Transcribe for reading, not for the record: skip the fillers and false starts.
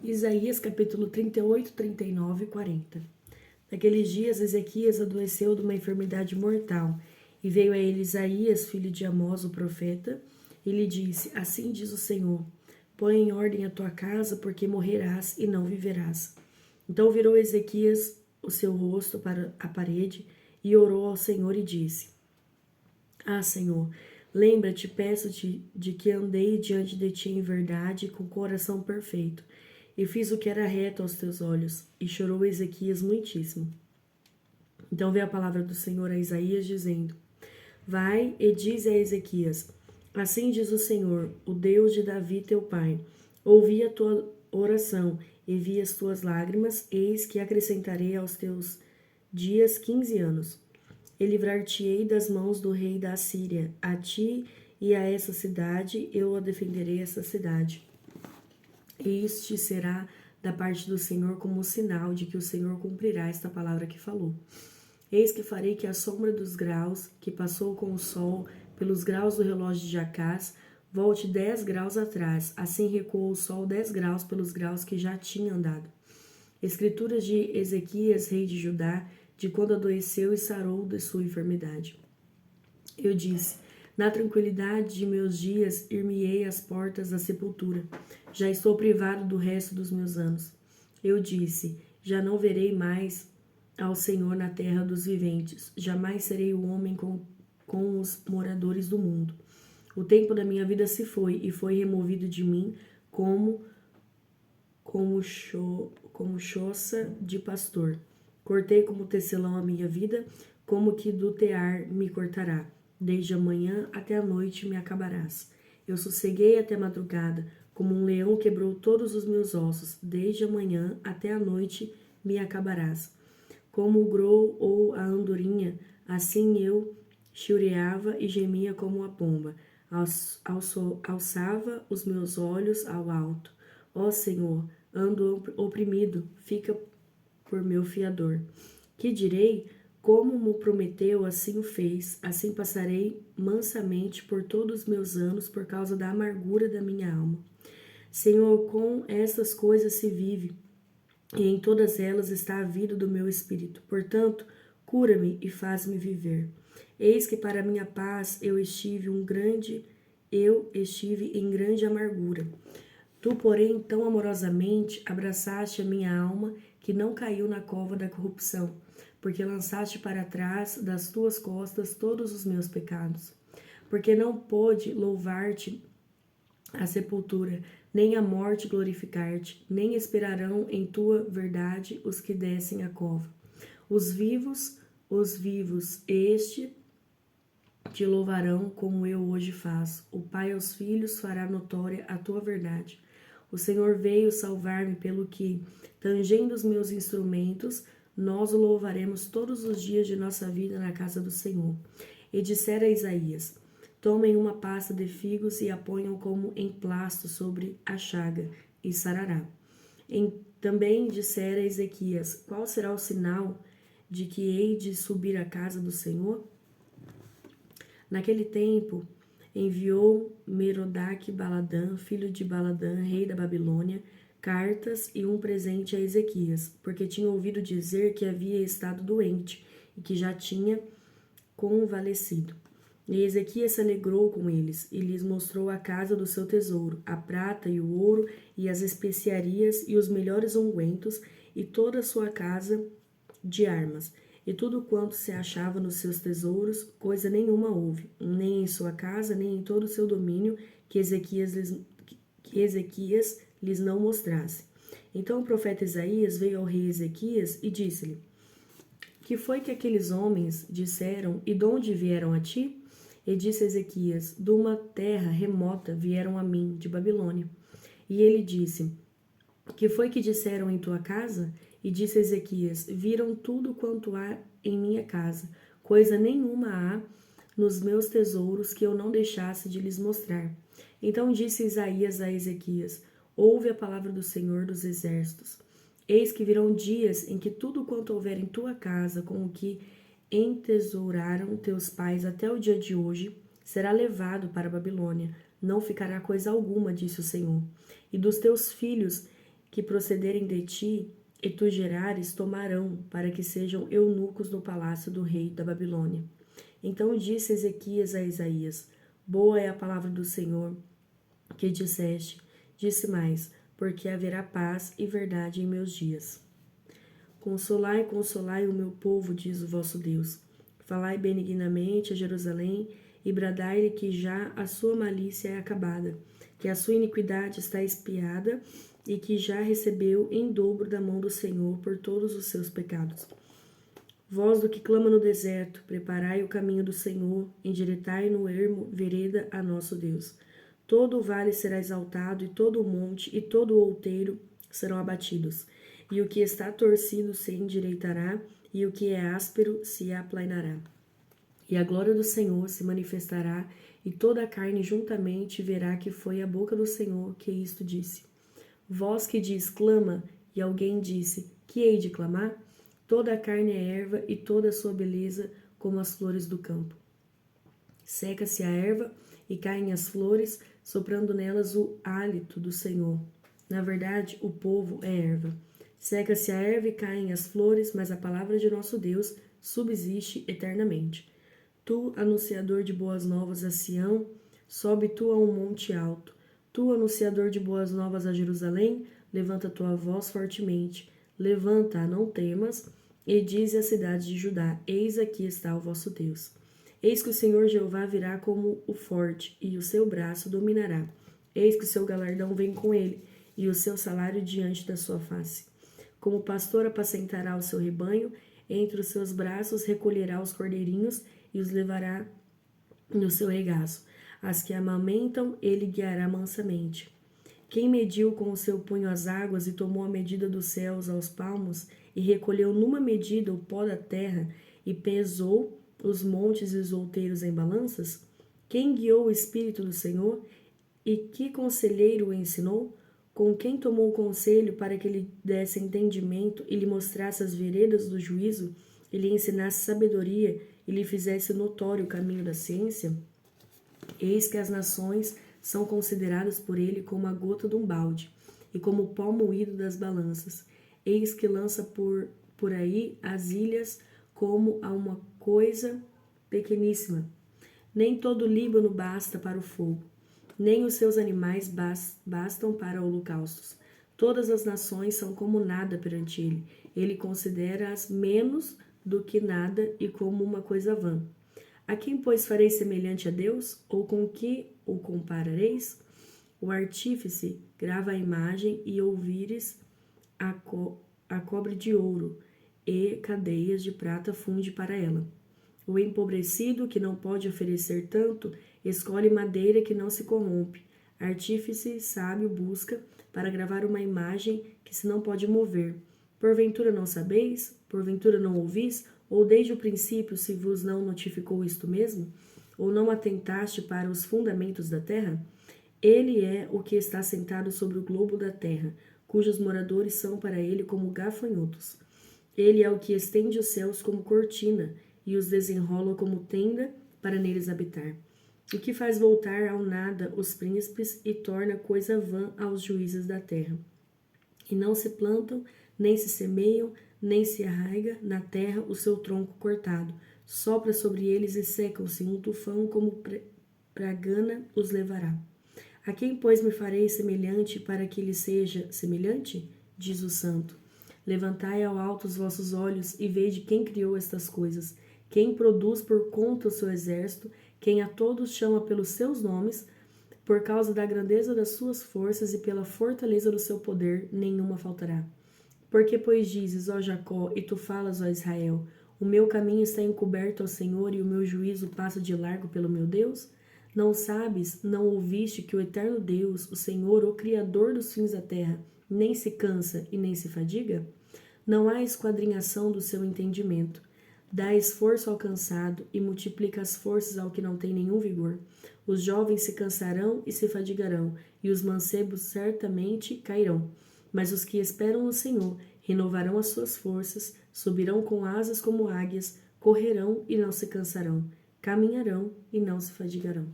Isaías capítulo 38, 39 e 40. Naqueles dias, Ezequias adoeceu de uma enfermidade mortal, e veio a ele Isaías, filho de Amós, o profeta, e lhe disse: Assim diz o Senhor, põe em ordem a tua casa, porque morrerás e não viverás. Então virou Ezequias o seu rosto para a parede, e orou ao Senhor e disse: Ah, Senhor, lembra-te, peço-te, de que andei diante de ti em verdade, com coração perfeito, e fiz o que era reto aos teus olhos. E chorou Ezequias muitíssimo. Então veio a palavra do Senhor a Isaías, dizendo: Vai e dize a Ezequias: Assim diz o Senhor, o Deus de Davi teu pai: Ouvi a tua oração e vi as tuas lágrimas, eis que acrescentarei aos teus dias 15 anos. E livrar-te-ei das mãos do rei da Assíria. A ti e a essa cidade eu a defenderei, essa cidade. Este será da parte do Senhor como sinal de que o Senhor cumprirá esta palavra que falou. Eis que farei que a sombra dos graus, que passou com o sol pelos graus do relógio de Jacás, volte 10 graus atrás. Assim recuou o sol 10 graus pelos graus que já tinha andado. Escrituras de Ezequias, rei de Judá, de quando adoeceu e sarou de sua enfermidade. Eu disse: Na tranquilidade de meus dias, ir-me-ei às portas da sepultura. Já estou privado do resto dos meus anos. Eu disse: Já não verei mais ao Senhor na terra dos viventes. Jamais serei o homem com os moradores do mundo. O tempo da minha vida se foi e foi removido de mim como choça de pastor. Cortei como tecelão a minha vida, como que do tear me cortará. Desde a manhã até a noite me acabarás. Eu sosseguei até a madrugada, como um leão quebrou todos os meus ossos. Desde a manhã até a noite me acabarás. Como o grou ou a andorinha, assim eu chiureava e gemia como a pomba. Alçava os meus olhos ao alto. Ó Senhor, ando oprimido, fica por meu fiador. Que direi? Como me prometeu, assim o fez. Assim passarei mansamente por todos os meus anos por causa da amargura da minha alma. Senhor, com estas coisas se vive, e em todas elas está a vida do meu espírito. Portanto, cura-me e faz-me viver. Eis que para minha paz eu estive em grande amargura. Tu, porém, tão amorosamente abraçaste a minha alma, que não caiu na cova da corrupção, porque lançaste para trás das tuas costas todos os meus pecados. Porque não pôde louvar-te a sepultura, nem a morte glorificar-te, nem esperarão em tua verdade os que descem a cova. Os vivos, este te louvarão como eu hoje faço. O Pai aos filhos fará notória a tua verdade. O Senhor veio salvar-me pelo que, tangendo os meus instrumentos, nós o louvaremos todos os dias de nossa vida na casa do Senhor. E dissera a Isaías: Tomem uma pasta de figos e a ponham como emplasto sobre a chaga, e sarará. Também dissera a Ezequias: Qual será o sinal de que hei de subir à casa do Senhor? Naquele tempo, enviou Merodach-Baladã, filho de Baladã, rei da Babilônia, cartas e um presente a Ezequias, porque tinha ouvido dizer que havia estado doente e que já tinha convalescido. E Ezequias se alegrou com eles e lhes mostrou a casa do seu tesouro, a prata e o ouro e as especiarias e os melhores ungüentos e toda a sua casa de armas. E tudo quanto se achava nos seus tesouros, coisa nenhuma houve, nem em sua casa, nem em todo o seu domínio, que Ezequias lhes não mostrasse. Então o profeta Isaías veio ao rei Ezequias e disse-lhe: Que foi que aqueles homens disseram, e de onde vieram a ti? E disse Ezequias: De uma terra remota vieram a mim, de Babilônia. E ele disse: Que foi que disseram em tua casa? E disse Ezequias: Viram tudo quanto há em minha casa, coisa nenhuma há nos meus tesouros que eu não deixasse de lhes mostrar. Então disse Isaías a Ezequias: Ouve a palavra do Senhor dos Exércitos. Eis que virão dias em que tudo quanto houver em tua casa, com o que entesouraram teus pais até o dia de hoje, será levado para a Babilônia. Não ficará coisa alguma, disse o Senhor. E dos teus filhos que procederem de ti, e tu gerares, tomarão, para que sejam eunucos no palácio do rei da Babilônia. Então disse Ezequias a Isaías: Boa é a palavra do Senhor que disseste. Disse mais: porque haverá paz e verdade em meus dias. Consolai, consolai o meu povo, diz o vosso Deus. Falai benignamente a Jerusalém e bradai-lhe que já a sua malícia é acabada, que a sua iniquidade está expiada e que já recebeu em dobro da mão do Senhor por todos os seus pecados. Vós do que clama no deserto, preparai o caminho do Senhor, endireitai no ermo vereda a nosso Deus. Todo o vale será exaltado, e todo o monte e todo o outeiro serão abatidos. E o que está torcido se endireitará, e o que é áspero se aplainará. E a glória do Senhor se manifestará, e toda a carne juntamente verá que foi a boca do Senhor que isto disse. Vós que diz, clama, e alguém disse, que hei de clamar? Toda a carne é erva, e toda a sua beleza como as flores do campo. Seca-se a erva, e caem as flores, soprando nelas o hálito do Senhor. Na verdade, o povo é erva. Seca-se a erva e caem as flores, mas a palavra de nosso Deus subsiste eternamente. Tu, anunciador de boas novas a Sião, sobe tu a um monte alto. Tu, anunciador de boas novas a Jerusalém, levanta tua voz fortemente. Levanta, não temas, e dize à cidade de Judá: Eis aqui está o vosso Deus. Eis que o Senhor Jeová virá como o forte, e o seu braço dominará. Eis que o seu galardão vem com ele, e o seu salário diante da sua face. Como o pastor apacentará o seu rebanho, entre os seus braços recolherá os cordeirinhos e os levará no seu regaço. As que amamentam, ele guiará mansamente. Quem mediu com o seu punho as águas e tomou a medida dos céus aos palmos, e recolheu numa medida o pó da terra, e pesou os montes e os outeiros em balanças? Quem guiou o Espírito do Senhor? E que conselheiro o ensinou? Com quem tomou conselho para que lhe desse entendimento e lhe mostrasse as veredas do juízo, e lhe ensinasse sabedoria e lhe fizesse notório o caminho da ciência? Eis que as nações são consideradas por ele como a gota de um balde, e como o pó moído das balanças. Eis que lança por aí as ilhas como a uma coisa pequeníssima. Nem todo o Líbano basta para o fogo, nem os seus animais bastam para holocaustos. Todas as nações são como nada perante ele. Ele considera-as menos do que nada e como uma coisa vã. A quem, pois, farei semelhante a Deus? Ou com que o comparareis? O artífice grava a imagem e ouvires a cobre de ouro, e cadeias de prata funde para ela. O empobrecido, que não pode oferecer tanto, escolhe madeira que não se corrompe. Artífice sábio busca para gravar uma imagem que se não pode mover. Porventura não sabeis? Porventura não ouvis? Ou desde o princípio se vos não notificou isto mesmo? Ou não atentaste para os fundamentos da terra? Ele é o que está sentado sobre o globo da terra, cujos moradores são para ele como gafanhotos. Ele é o que estende os céus como cortina e os desenrola como tenda para neles habitar. O que faz voltar ao nada os príncipes e torna coisa vã aos juízes da terra. E não se plantam, nem se semeiam, nem se arraiga na terra o seu tronco cortado. Sopra sobre eles e secam-se, um tufão como pragana os levará. A quem, pois, me farei semelhante para que lhe seja semelhante? Diz o santo. Levantai ao alto os vossos olhos e vede quem criou estas coisas, quem produz por conta o seu exército, quem a todos chama pelos seus nomes, por causa da grandeza das suas forças e pela fortaleza do seu poder, nenhuma faltará. Porque, pois, dizes, ó Jacó, e tu falas, ó Israel, o meu caminho está encoberto ao Senhor e o meu juízo passa de largo pelo meu Deus? Não sabes, não ouviste que o eterno Deus, o Senhor, o Criador dos fins da terra, nem se cansa e nem se fadiga? Não há esquadrinhação do seu entendimento. Dá esforço ao cansado e multiplica as forças ao que não tem nenhum vigor. Os jovens se cansarão e se fadigarão, e os mancebos certamente cairão. Mas os que esperam no Senhor renovarão as suas forças, subirão com asas como águias, correrão e não se cansarão, caminharão e não se fadigarão.